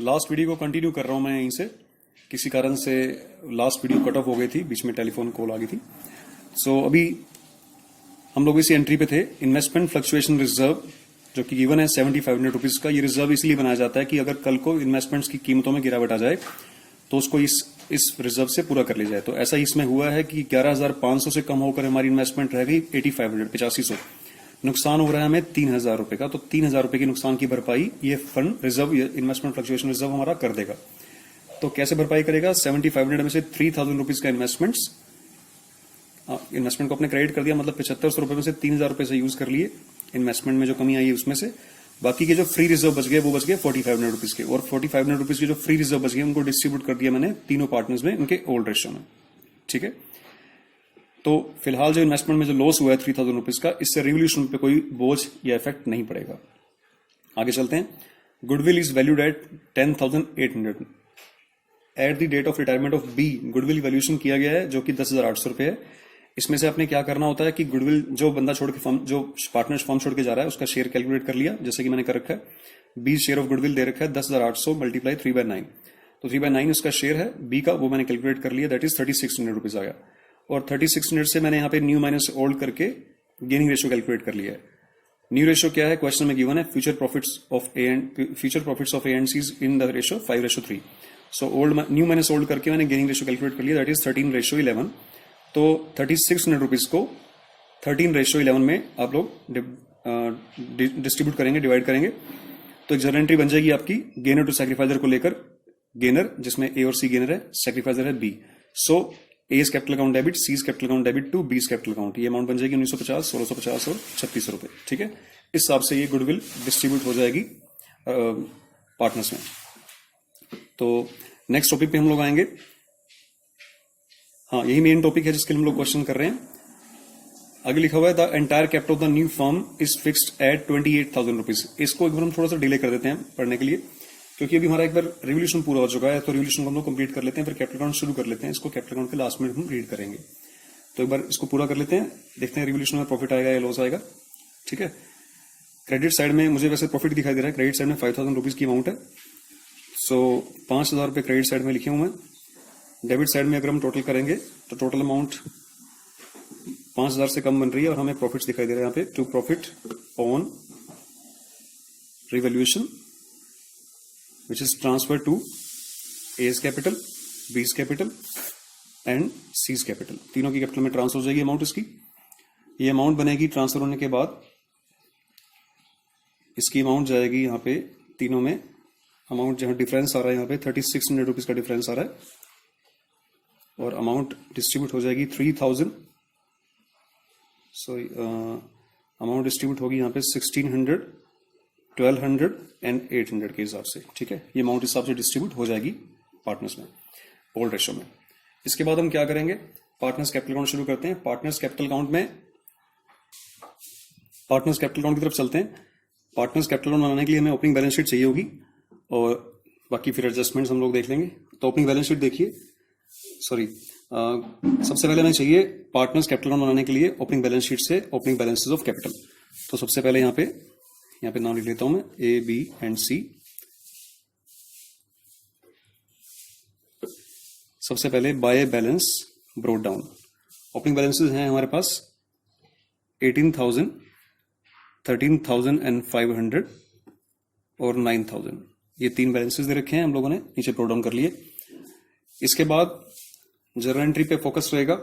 Last video को continue कर रहा हूं मैं यहीं से। किसी कारण से लास्ट वीडियो कट ऑफ हो गई थी, बीच में टेलीफोन कॉल आ गई थी। सो अभी हम लोग इसी एंट्री पे थे, इन्वेस्टमेंट फ्लक्चुएशन रिजर्व, जो कि गिवन है 7500 रुपीज का। ये रिजर्व इसलिए बनाया जाता है कि अगर कल को इन्वेस्टमेंट्स की कीमतों में गिरावट आ जाए तो उसको इस रिजर्व से पूरा कर लिया जाए। तो ऐसा इसमें हुआ है कि 11,500 से कम होकर हमारी इन्वेस्टमेंट रह गई 8500 नुकसान हो रहा है हमें 3,000 रुपए का। तो 3,000 रुपए की नुकसान की भरपाई ये fund reserve, investment fluctuation reserve हमारा कर देगा। तो कैसे भरपाई करेगा? 7500 में से 3,000 रुपीज का इन्वेस्टमेंट को अपने क्रेडिट कर दिया, मतलब 7500 रुपए में से 3,000 रुपए से यूज कर लिए इन्वेस्टमेंट में जो कमी आई है उसमें से। बाकी के जो फ्री रिजर्व बच गए वो बच गए 4500 रुपीज के, और 4500 रुपीज के जो फ्री रिजर्व बच गए उनको डिस्ट्रीब्यूट कर दिया मैंने तीनों पार्टनर्स में इनके ओल्ड रेशियो में। ठीक है, तो फिलहाल जो इन्वेस्टमेंट में जो लॉस हुआ है 3,000 रुपीज का, इससे रिवोल्यूशन पे कोई बोझ या इफेक्ट नहीं पड़ेगा। आगे चलते हैं। Goodwill is valued at 10,800 at the date of retirement of B. Goodwill valuation किया गया है जो कि 10,800 रुपए है। इसमें से आपने क्या करना होता है कि गुडविल जो बंदा छोड़ के फर्म, जो पार्टनर फर्म छोड़ के जा रहा है उसका शेयर कैलकुलेट कर लिया, जैसे कि मैंने कर रखा है। बी शेयर ऑफ गुडविल दे रखा है 10,800 मल्टीप्लाई 3/9, तो 3/9 उसका शेयर है बी का, वो मैंने कैलकुलेट कर लिया, दैट इज 3,600 रुपीज आ गया। और 3,600 से मैंने यहाँ पे न्यू माइनस ओल्ड करके गेनिंग रेशियो कैलकुलेट कर लिया है। न्यू रेशियो क्या है? क्वेश्चन में गिवन है future profits of A and C's in the ratio 5:3। So old new minus old करके मैंने गेनिंग रेशियो कैलकुलेट कर लिया, दैट इज 13:11। तो 3,600 रुपीज को 13:11 में आप लोग डिस्ट्रीब्यूट करेंगे, डिवाइड करेंगे, तो एक जर्नल एंट्री बन जाएगी आपकी गेनर टू सैक्रिफाइजर को लेकर। गेनर जिसमें ए और सी गेनर है, सैक्रिफाइजर है B. So A capital account debit, C capital account debit to B capital account. ये अमाउंट बन जाएगी 1950, 1650 और 3600 रुपए। ठीक है, इस हिसाब से ये गुडविल डिस्ट्रीब्यूट हो जाएगी पार्टनर्स में। तो नेक्स्ट टॉपिक पे हम लोग आएंगे। हाँ, यही मेन टॉपिक है जिसके लिए हम लोग क्वेश्चन कर रहे हैं। आगे लिखा हुआ है the entire capital of the new firm is fixed at 28,000 rupees. इसको एक बार हम थोड़ा सा डिले कर देते हैं पढ़ने के लिए, क्योंकि अभी हमारा एक बार रिवोल्यूशन पूरा हो चुका है, तो रिवोल्यूशन को हम लोग कंप्लीट कर लेते हैं, फिर कैपिटल अकाउंट शुरू कर लेते हैं। इसको कैपिटल अकाउंट के लास्ट में हम रीड करेंगे। तो एक बार इसको पूरा कर लेते हैं, देखते हैं रिवोल्यूशन में प्रॉफिट आएगा या लॉस आएगा। ठीक है, क्रेडिट साइड में मुझे वैसे प्रॉफिट दिखाई दे रहा है। क्रेडिट साइड में 5,000 रुपीज की अमाउंट है। सो 5,000 रुपए क्रेडिट साइड में लिखे हुए हैं। डेबिट साइड में अगर हम टोटल करेंगे तो टोटल अमाउंट 5,000 से कम बन रही है, और हमें प्रॉफिट्स दिखाई दे रहे हैं यहाँ पे। To profit on revaluation which is transfer to A's capital, B's capital and C's capital. तीनों की कैपिटल में ट्रांसफर हो जाएगी अमाउंट इसकी। ये अमाउंट बनेगी ट्रांसफर होने के बाद, इसकी अमाउंट जाएगी यहाँ पे तीनों में। अमाउंट जहां डिफरेंस आ रहा है यहाँ पे 3,600 रुपीज का डिफरेंस आ रहा है, और अमाउंट डिस्ट्रीब्यूट हो जाएगी 3,000। सॉरी, अमाउंट डिस्ट्रीब्यूट होगी यहाँ पे 1,600, 1,200 एंड 800 के हिसाब से। ठीक है, ये अमाउंट हिसाब से डिस्ट्रीब्यूट हो जाएगी पार्टनर्स में, ओल्ड रेशियो में। इसके बाद हम क्या करेंगे? पार्टनर्स कैपिटल अकाउंट शुरू करते हैं। पार्टनर्स कैपिटल अकाउंट की तरफ चलते हैं। पार्टनर्स कैपिटल अकाउंट बनाने के लिए हमें ओपनिंग बैलेंस शीट चाहिए होगी, और बाकी फिर एडजस्टमेंट्स हम लोग देख लेंगे। तो ओपनिंग बैलेंस शीट देखिए, सबसे पहले हमें चाहिए पार्टनर्स कैपिटल अकाउंट बनाने के लिए ओपनिंग बैलेंस शीट से ओपनिंग बैलेंसेस ऑफ कैपिटल। तो सबसे पहले यहाँ पे नाम लिख लेता हूं मैं, ए, बी एंड सी। सबसे पहले by balance brought down. Opening balances हैं हमारे पास 18,000, 13,500 और 9,000। ये तीन बैलेंसेस दे रखे हैं हम लोगों ने, नीचे ब्रोट डाउन कर लिए। इसके बाद जर्नल एंट्री पे फोकस रहेगा,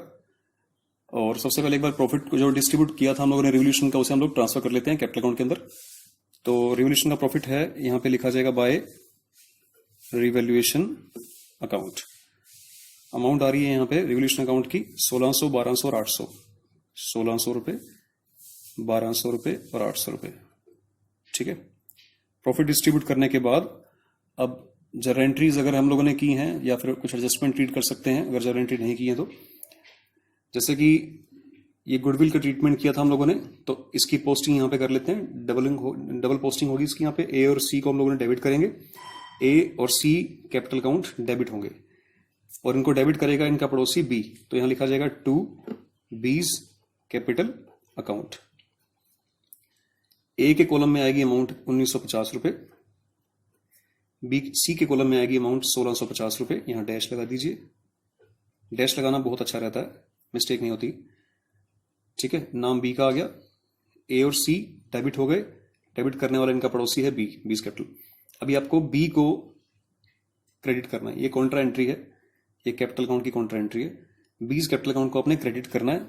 और सबसे पहले एक बार प्रॉफिट को जो डिस्ट्रीब्यूट किया था हम लोगों ने रिवोल्यूशन का, उसे हम लोग ट्रांसफर कर लेते हैं कैपिटल अकाउंट के अंदर। तो रिवोल्यूशन का प्रॉफिट है, यहाँ पे लिखा जाएगा बाय रिवैल्यूएशन अकाउंट। अमाउंट आ रही है यहाँ पे रिवोल्यूशन अकाउंट की 1,600, 1,200 और 800। 1,600 रुपए, 1,200 रुपए और 800 रुपए। ठीक है, प्रॉफिट डिस्ट्रीब्यूट करने के बाद अब जर्नल एंट्रीज अगर हम लोगों ने की हैं, या फिर कुछ एडजस्टमेंट ट्रीट कर सकते हैं अगर जर्नल एंट्री नहीं की है तो। जैसे कि ये गुडविल का ट्रीटमेंट किया था हम लोगों ने, तो इसकी पोस्टिंग यहाँ पे कर लेते हैं। डबल पोस्टिंग होगी इसकी। यहाँ पे ए और सी को हम लोगों ने डेबिट करेंगे। ए और सी कैपिटल अकाउंट डेबिट होंगे, और इनको डेबिट करेगा इनका पड़ोसी बी। तो यहां लिखा जाएगा टू बीज कैपिटल अकाउंट। ए के कॉलम में आएगी अमाउंट 1950 रुपए, बी सी के कॉलम में आएगी अमाउंट 1650 रुपए, यहां डैश लगा दीजिए। डैश लगाना बहुत अच्छा रहता है, मिस्टेक नहीं होती। ठीक है, नाम बी का आ गया, ए और सी डेबिट हो गए। डेबिट करने वाला इनका पड़ोसी है बी, बीस कैपिटल। अभी आपको बी को क्रेडिट करना है, ये कॉन्ट्रा एंट्री है, ये कैपिटल अकाउंट की कॉन्ट्रा एंट्री है। बीस कैपिटल अकाउंट को आपने क्रेडिट करना है,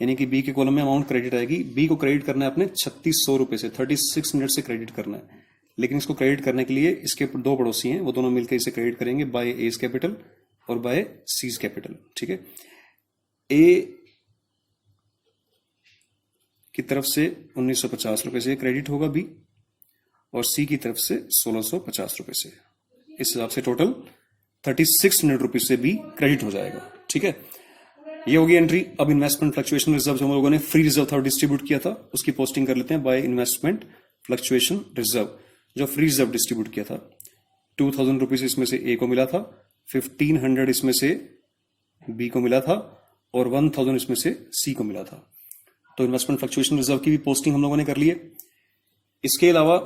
यानी कि बी के कॉलम में अमाउंट क्रेडिट आएगी। बी को क्रेडिट करना है आपने 3600 रुपए से, 3600 से क्रेडिट करना है। लेकिन इसको क्रेडिट करने के लिए इसके दो पड़ोसी हैं, वो दोनों मिलकर इसे क्रेडिट करेंगे बाय एज कैपिटल और बाय सीज कैपिटल। ठीक है, ए की तरफ से 1950 रुपए से क्रेडिट होगा बी, और सी की तरफ से 1650 रुपए से। इस हिसाब से टोटल 3600 रुपीज से बी क्रेडिट हो जाएगा। ठीक है, ये होगी एंट्री। अब इन्वेस्टमेंट फ्लक्चुएशन रिजर्व जो हम लोगों ने फ्री रिजर्व था डिस्ट्रीब्यूट किया था, उसकी पोस्टिंग कर लेते हैं बाय इन्वेस्टमेंट फ्लक्चुएशन रिजर्व। जो फ्री रिजर्व डिस्ट्रीब्यूट किया था 2000 रुपीज इसमें से ए को मिला था, 1500 इसमें से बी को मिला था, और 1000 इसमें से सी को मिला था। तो इन्वेस्टमेंट फ्लक्चुएशन रिजर्व की भी पोस्टिंग हम लोगों ने कर ली है। इसके अलावा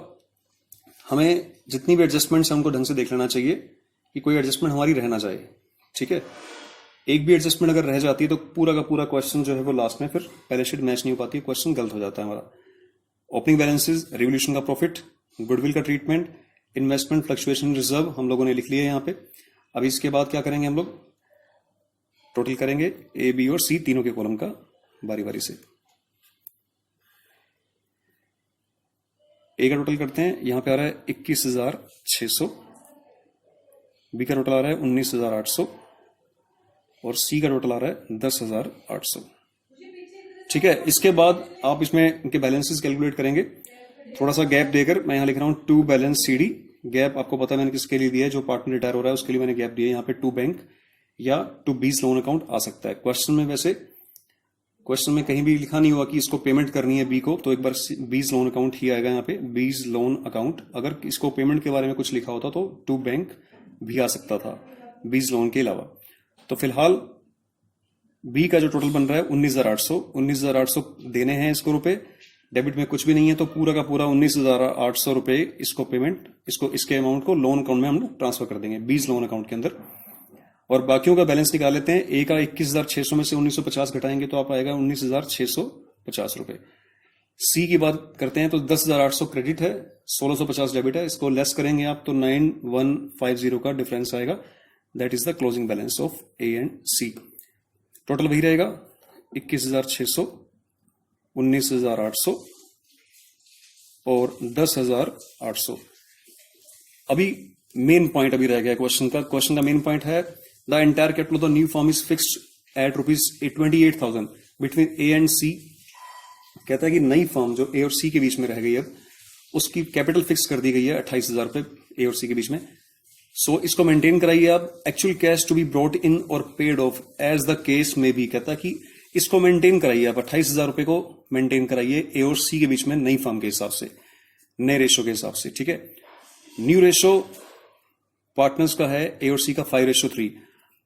हमें जितनी भी एडजस्टमेंट्स है उनको ढंग से देख लेना चाहिए कि कोई एडजस्टमेंट हमारी रह ना जाए। ठीक है, एक भी एडजस्टमेंट अगर रह जाती है तो पूरा का पूरा क्वेश्चन जो है वो लास्ट में फिर बैलेंस शीट मैच नहीं हो पाती है, क्वेश्चन गलत हो जाता है हमारा। ओपनिंग बैलेंसेस, रिवोल्यूशन का प्रॉफिट, गुडविल का ट्रीटमेंट, इन्वेस्टमेंट फ्लक्चुएशन रिजर्व हम लोगों ने लिख लिया है यहाँ पे। अब इसके बाद क्या करेंगे, हम लोग टोटल करेंगे ए बी और सी तीनों के कॉलम का बारी बारी से। ए का टोटल करते हैं, यहां पे आ रहा है 21,600, बी का टोटल आ रहा है 19,800, और सी का टोटल आ रहा है 10,800। ठीक है, इसके बाद आप इसमें इनके बैलेंसेस कैलकुलेट करेंगे। थोड़ा सा गैप देकर मैं यहां लिख रहा हूं टू बैलेंस सीडी। गैप आपको पता है मैंने किसके लिए दिया है, जो पार्टनर रिटायर हो रहा है उसके लिए मैंने गैप दिया है। यहाँ पे टू बैंक या टू बीज लोन अकाउंट आ सकता है क्वेश्चन में। वैसे क्वेश्चन में कहीं भी लिखा नहीं हुआ कि इसको पेमेंट करनी है बी को, तो एक बार बीज लोन अकाउंट ही आएगा यहाँ पे, बीज लोन अकाउंट। अगर इसको पेमेंट के बारे में कुछ लिखा होता तो टू बैंक भी आ सकता था बीज लोन के अलावा। तो फिलहाल बी का जो टोटल बन रहा है 19,800 देने हैं इसको रुपए। डेबिट में कुछ भी नहीं है, तो पूरा का पूरा 19,800 रुपए इसको पेमेंट, इसके अमाउंट को लोन अकाउंट में हम लोग ट्रांसफर कर देंगे बीज लोन अकाउंट के अंदर। और बाकियों का बैलेंस निकाल लेते हैं। ए का 21,600 में से 1950 घटाएंगे तो आप आएगा 19,650 रुपए। सी की बात करते हैं तो 10,800 क्रेडिट है, 1650 डेबिट है। इसको लेस करेंगे आप तो 9150 का डिफरेंस आएगा। That is the closing balance of A and C. Total वही रहेगा 21,600, 19,800 और 10,800। अभी मेन पॉइंट अभी रह गया क्वेश्चन का। क्वेश्चन का मेन पॉइंट है the entire capital of the new firm is fixed at ₹28,000 between A and C. कहता है कि नई फर्म जो ए और सी के बीच में रह गई, अब उसकी कैपिटल फिक्स कर दी गई है 28,000 रुपए ए और सी के बीच में। सो इसको मेंटेन कराइए आप। Actual cash to be brought in और paid off as the case में भी। कहता है कि इसको मेंटेन कराइए आप, 28,000 रुपए को मेंटेन कराइए ए और सी के बीच में नई फर्म के हिसाब से, नए रेशो के हिसाब से। ठीक है, न्यू रेशो पार्टनर्स का है ए और सी का 5:3।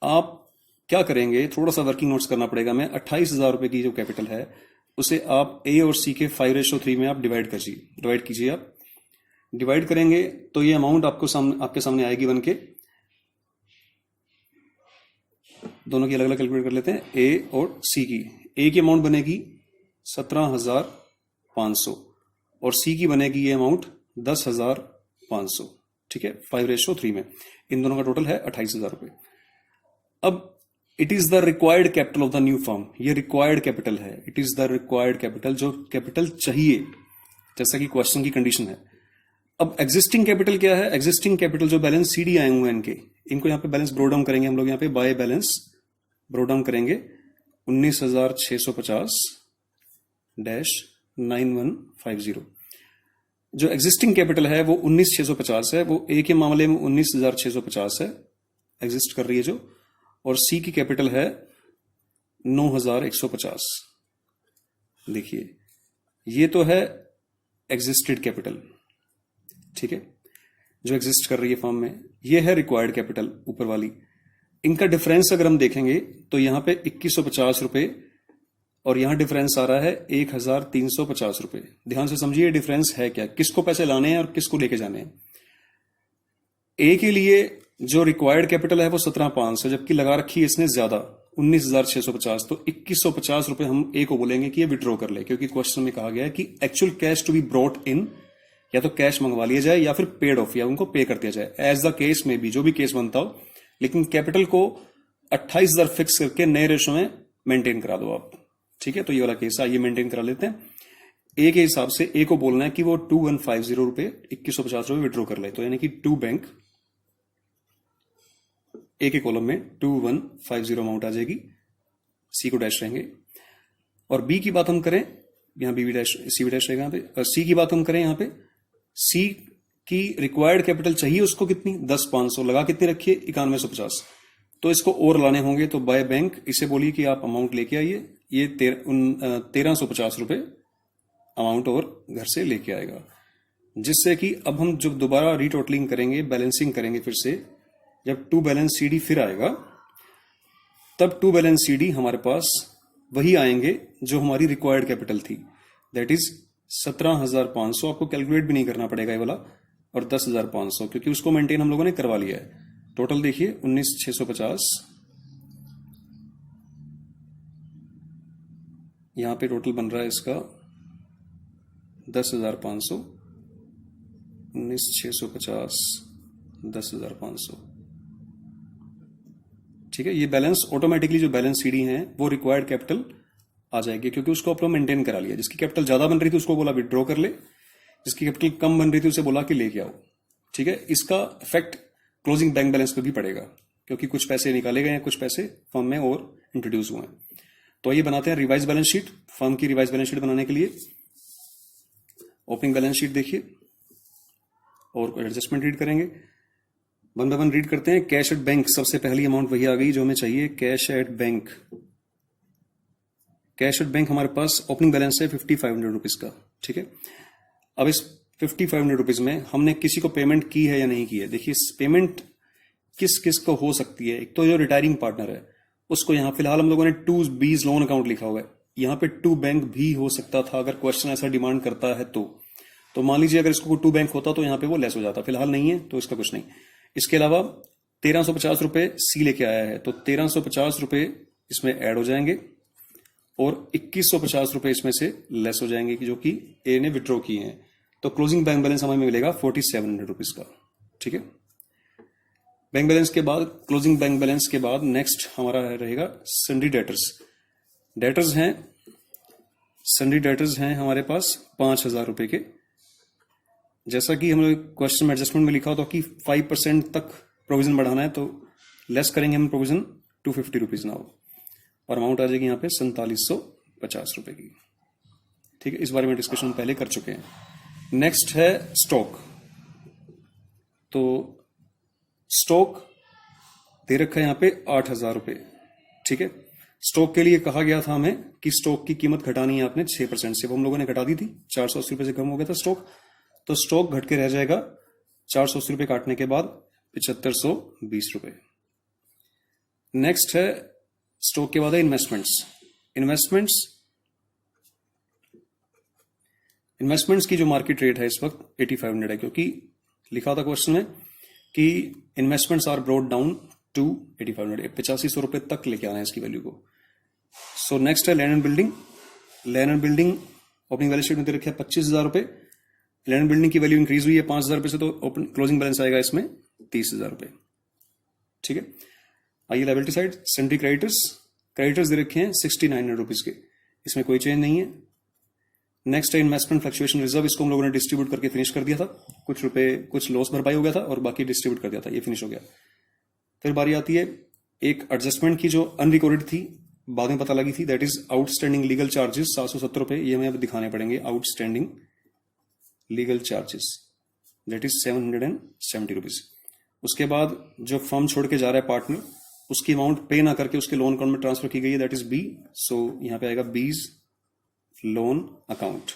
आप क्या करेंगे, थोड़ा सा वर्किंग नोट्स करना पड़ेगा। मैं 28,000 रुपए की जो कैपिटल है उसे आप ए और सी के 5:3 में आप डिवाइड कीजिए। आप डिवाइड करेंगे तो ये अमाउंट आपके सामने आएगी बन के। दोनों की अलग अलग कैलकुलेट कर लेते हैं, ए और सी की। ए की अमाउंट बनेगी 17,500 और सी की बनेगी ये अमाउंट 10,500। ठीक है, 5:3 में इन दोनों का टोटल है 28,000 रुपए। अब it is the required capital of the new firm. ये रिक्वायर्ड कैपिटल है, it is the required capital, जो कैपिटल चाहिए जैसा कि क्वेश्चन की कंडीशन है। अब एग्जिस्टिंग कैपिटल क्या है, एग्जिस्टिंग कैपिटल जो बैलेंस सीडी आए हुए हैं इनको यहाँ पे बैलेंस ब्रो डाउन करेंगे हम लोग। यहाँ पे बाय बैलेंस ब्रो डाउन करेंगे 19,650-9150। जो एग्जिस्टिंग कैपिटल है वो 19,650 है, वो ए के मामले में 19,650 है, एग्जिस्ट कर रही है जो। और सी की कैपिटल है 9,150। देखिए ये तो है एग्जिस्टेड कैपिटल, ठीक है, जो एग्जिस्ट कर रही है फर्म में। ये है रिक्वायर्ड कैपिटल ऊपर वाली। इनका डिफरेंस अगर हम देखेंगे तो यहां पे 2150 रुपए और यहां डिफरेंस आ रहा है 1,350 रुपए। ध्यान से समझिए डिफरेंस है क्या, किसको पैसे लाने हैं और किसको लेके जाने हैं। ए के लिए जो रिक्वायर्ड कैपिटल है वो 17,500, जबकि लगा रखी है इसने ज्यादा 19,650, तो 2,150 रुपए हम ए को बोलेंगे कि ये विड्रॉ कर ले, क्योंकि क्वेश्चन में कहा गया है कि actual cash to be brought in, या तो कैश मंगवा लिया जाए या फिर पेड ऑफ, या उनको पे कर दिया जाए, एज द केस में भी, जो भी केस बनता हो, लेकिन कैपिटल को 28,000 फिक्स करके नए रेशो में मेंटेन करा दो आप। ठीक है, तो ये वाला केस आइए मेंटेन करा लेते हैं। ए के हिसाब से ए को बोलना है कि वो 2150 रुपए 2,150 रुपए विड्रॉ कर ले, तो यानी कि टू बैंक, ए के कॉलम में 2150 अमाउंट आ जाएगी, सी को डैश रहेंगे। और बी की बात हम करें, यहां बी डैश सी डैश रहेगा, यहाँ पे सी की बात हम करें, यहां पे सी की रिक्वायर्ड कैपिटल चाहिए उसको कितनी, 10,500, लगा कितनी रखिए 9150, तो इसको और लाने होंगे, तो बाय बैंक इसे बोलिए कि आप अमाउंट लेके आइए, ये 1350 रुपए अमाउंट और घर से लेके आएगा, जिससे कि अब हम जब दोबारा रीटोटलिंग करेंगे, बैलेंसिंग करेंगे फिर से, जब टू बैलेंस सीडी फिर आएगा, तब टू बैलेंस सीडी हमारे पास वही आएंगे जो हमारी रिक्वायर्ड कैपिटल थी, दैट इज 17,500, आपको कैलकुलेट भी नहीं करना पड़ेगा ये वाला, और 10,500, क्योंकि उसको मेंटेन हम लोगों ने करवा लिया है। टोटल देखिए 19,650, यहां पे टोटल बन रहा है इसका 10,500, 19,650, 10,500। ठीक है, ये बैलेंस ऑटोमेटिकली जो बैलेंस सीडी है वो रिक्वायर्ड कैपिटल आ जाएगी, क्योंकि उसको अपना मेंटेन करा लिया। जिसकी कैपिटल ज्यादा बन रही थी उसको बोला विड्रॉ कर ले, जिसकी कैपिटल कम बन रही थी उसे बोला कि लेके आओ। ठीक है, इसका इफेक्ट क्लोजिंग बैंक बैलेंस पे भी पड़ेगा, क्योंकि कुछ पैसे निकाले गए हैं, कुछ पैसे फर्म में और इंट्रोड्यूस हुए हैं। तो ये बनाते हैं रिवाइज बैलेंस शीट। फर्म की रिवाइज बैलेंस शीट बनाने के लिए ओपनिंग बैलेंस शीट देखिए और एडजस्टमेंट रीड करेंगे, वन बाय वन रीड करते हैं। कैश एट बैंक, सबसे पहली अमाउंट वही आ गई जो हमें चाहिए, cash at bank. Cash at bank हमारे पास ओपनिंग बैलेंस है 5,500 रुपीज का। ठीक है, अब इस 5,500 रुपीज में हमने किसी को पेमेंट की है या नहीं की है। देखिए पेमेंट किस किस को हो सकती है, एक तो जो रिटायरिंग पार्टनर है उसको, यहां फिलहाल हम लोगों ने 2B's लोन अकाउंट लिखा हुआ है, यहां पे 2 बैंक भी हो सकता था अगर क्वेश्चन ऐसा डिमांड करता है तो मान लीजिए अगर इसको 2 बैंक होता तो यहां पे वो लेस हो जाता, फिलहाल नहीं है तो इसका कुछ नहीं। इसके अलावा 1,350 रुपए सी लेके आया है, तो 1,350 रुपए इसमें ऐड हो जाएंगे और 2,150 रुपए इसमें से लेस हो जाएंगे जो कि ए ने विड्रॉ किए हैं, तो क्लोजिंग बैंक बैलेंस हमें मिलेगा 4,700 रुपीज का। ठीक है, बैंक बैलेंस के बाद, क्लोजिंग बैंक बैलेंस के बाद नेक्स्ट हमारा रहेगा सन्ड्री डेटर्स। डेटर्स हैं, सन्ड्री डेटर्स हैं हमारे पास 5,000 रुपए के। जैसा कि हम लोग क्वेश्चन में एडजस्टमेंट में लिखा होता कि 5% तक प्रोविजन बढ़ाना है, तो लेस करेंगे हम प्रोविजन 250 रुपीज नाउ, और अमाउंट आ जाएगी यहाँ पे 4,750 रुपए की। ठीक है, इस बारे में डिस्कशन पहले कर चुके हैं। नेक्स्ट है स्टॉक। तो स्टॉक दे रखा है यहाँ पे 8,000 रुपए। ठीक है, स्टॉक के लिए कहा गया था हमें कि स्टॉक की कीमत घटानी है आपने 6% से, वो हम लोगों ने घटा दी थी, 480 रुपए से कम हो गया था स्टॉक, तो स्टॉक घट के रह जाएगा 480 रुपए काटने के बाद 7,520 रुपए। नेक्स्ट है स्टॉक के बाद है इन्वेस्टमेंट्स। इन्वेस्टमेंट्स की जो मार्केट रेट है इस वक्त 8,500 है, क्योंकि लिखा था क्वेश्चन में कि investments are brought down to 8,500, 8,500 रुपए तक लेके आना है इसकी वैल्यू को। सो नेक्स्ट है land and building. Land and building opening balance sheet में दे रखे हैं 25,000 रुपए। लैंड एंड बिल्डिंग की वैल्यू इंक्रीज हुई है 5,000 रुपए से, तो ओपन क्लोजिंग बैलेंस आएगा इसमें 30,000 रुपए। ठीक है, आइए लायबिलिटी साइड। सन्ड्री क्रेडिटर्स दे रखे हैं 6,900 रुपीज के, इसमें कोई चेंज नहीं है। नेक्स्ट है इन्वेस्टमेंट फ्लक्चुएशन रिजर्व, इसको हम लोगों ने डिस्ट्रीब्यूट करके फिनिश कर दिया था, कुछ रुपए कुछ लॉस भरपाई हो गया था और बाकी डिस्ट्रीब्यूट कर दिया था, ये फिनिश हो गया। फिर बारी आती है एक एडजस्टमेंट की जो अनरिकॉर्डेड थी, बाद में पता लगी थी, that is outstanding legal charges 770 रुपए, ये हमें अब दिखाने पड़ेंगे। Outstanding legal charges that is 770 rupees. उसके बाद जो फर्म छोड़ के जा रहा है पार्टनर, उसकी अमाउंट पे ना करके उसके लोन अकाउंट में ट्रांसफर की गई है, दैट इज बी। सो यहां पे आएगा बीज लोन अकाउंट,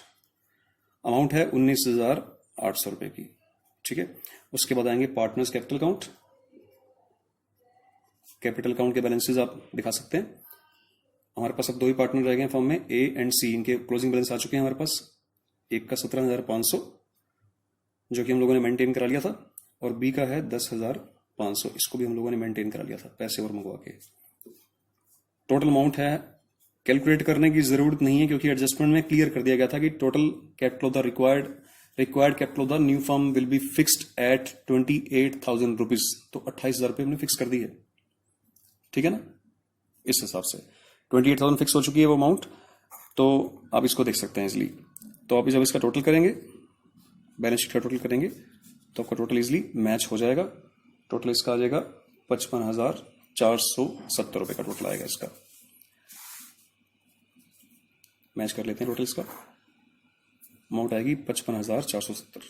अमाउंट है 19,800 रुपए की। ठीक है, उसके बाद आएंगे partners capital account. Capital account के बैलेंसेस आप दिखा सकते हैं। हमारे पास अब दो ही पार्टनर रह गए फर्म में, ए एंड सी, इनके क्लोजिंग बैलेंस आ चुके हैं हमारे पास। एक का 17,500 जो कि हम लोगों ने मेंटेन करा लिया था, और बी का है 10,500। इसको भी हम लोगों ने मेंटेन करा लिया था पैसे और मंगवा के। टोटल अमाउंट है, कैलकुलेट करने की जरूरत नहीं है क्योंकि एडजस्टमेंट में क्लियर कर दिया गया था कि total capital of the required capital of the new firm will be fixed at 28,000 rupees. तो 28,000 रुपये हमने फिक्स कर दी है, ठीक है ना। इस हिसाब से 28,000 फिक्स हो चुकी है वो अमाउंट। तो आप इसको देख सकते हैं इजली। तो आप जब इसका टोटल करेंगे, बैलेंस शीट का टोटल करेंगे, तो आपका टोटल इजली मैच हो जाएगा। टोटल इसका आ जाएगा 55,470 रुपए का टोटल आएगा इसका। मैच कर लेते हैं टोटल इसका। अमाउंट आएगी 55,470।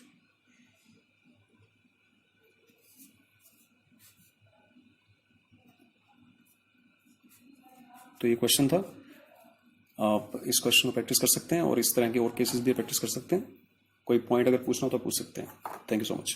तो ये क्वेश्चन था। आप इस क्वेश्चन को प्रैक्टिस कर सकते हैं और इस तरह के और केसेस भी प्रैक्टिस कर सकते हैं। कोई पॉइंट अगर पूछना हो तो पूछ सकते हैं। Thank you so much.